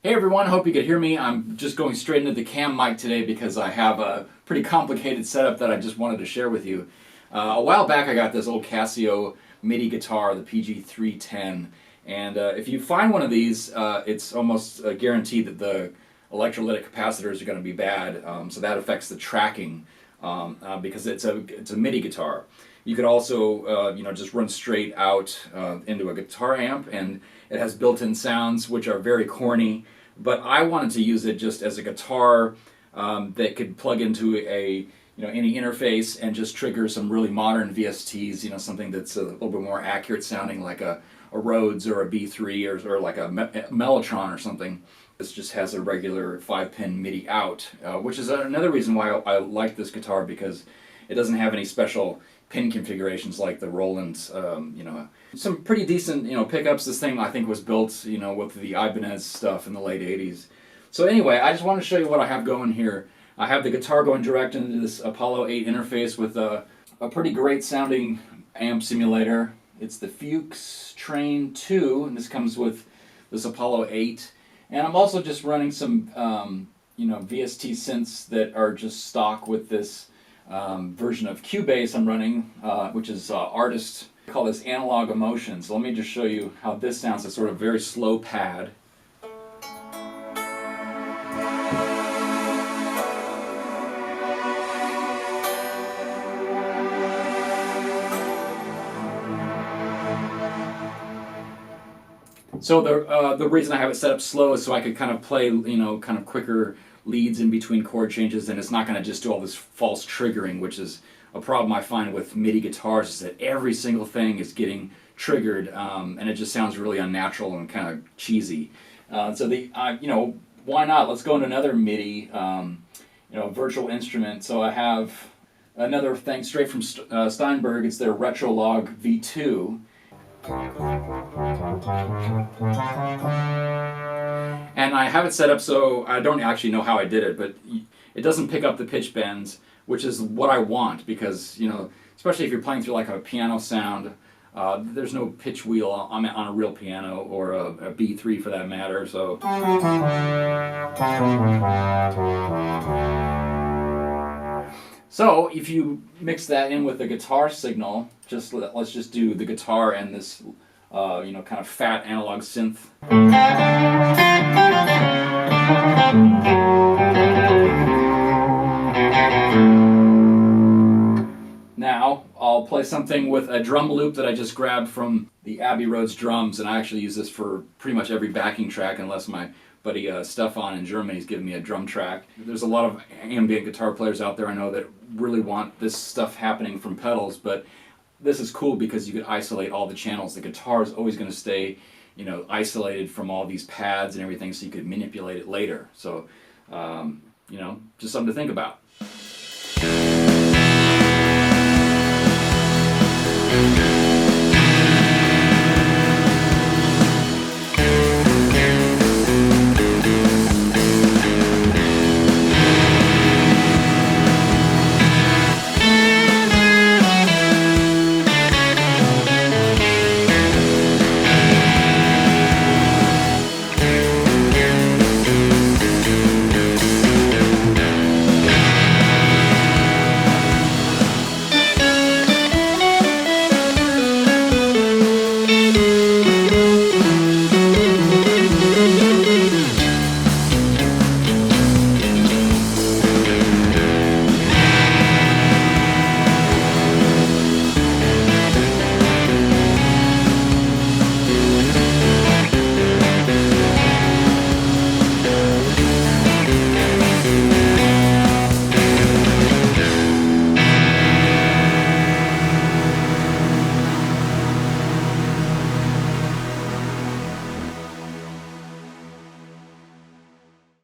Hey everyone, hope you could hear me. I'm just going straight into the cam mic today because I have a pretty complicated setup that I just wanted to share with you. A while back I got this old Casio MIDI guitar, the PG-310, and if you find one of these, it's almost guaranteed that the electrolytic capacitors are going to be bad, so that affects the tracking because it's a MIDI guitar. You could also just run straight out into a guitar amp, and it has built-in sounds which are very corny, but I wanted to use it just as a guitar that could plug into a any interface and just trigger some really modern VSTs, something that's a little bit more accurate sounding, like a Rhodes or a B3 or like a Mellotron or something. This just has a regular 5-pin MIDI out, which is another reason why I like this guitar, because it doesn't have any special pin configurations like the Roland's. Some pretty decent pickups. This thing I think was built with the Ibanez stuff in the late 80s. So anyway, I just want to show you what I have going here. I have the guitar going direct into this Apollo 8 interface with a pretty great sounding amp simulator. It's the Fuchs Train 2, and this comes with this Apollo 8. And I'm also just running some VST synths that are just stock with this version of Cubase I'm running, which is artist. I call this Analog Emotion. So let me just show you how this sounds. It's sort of very slow pad. So the reason I have it set up slow is so I could kind of play kind of quicker leads in between chord changes, and it's not going to just do all this false triggering, which is a problem I find with MIDI guitars, is that every single thing is getting triggered, and it just sounds really unnatural and kind of cheesy. So why not? Let's go into another MIDI, virtual instrument. So I have another thing straight from Steinberg. It's their Retrolog V2. And I have it set up so I don't actually know how I did it, but it doesn't pick up the pitch bends, which is what I want, because especially if you're playing through like a piano sound, there's no pitch wheel on a real piano, or a B3 for that matter. So if you mix that in with the guitar signal, let's just do the guitar and this kind of fat analog synth. Now I'll play something with a drum loop that I just grabbed from the Abbey Road's drums, and I actually use this for pretty much every backing track, unless my buddy Stefan in Germany is giving me a drum track. There's a lot of ambient guitar players out there I know that really want this stuff happening from pedals, but this is cool because you could isolate all the channels. The guitar is always going to stay isolated from all these pads and everything, so you could manipulate it later. So just something to think about.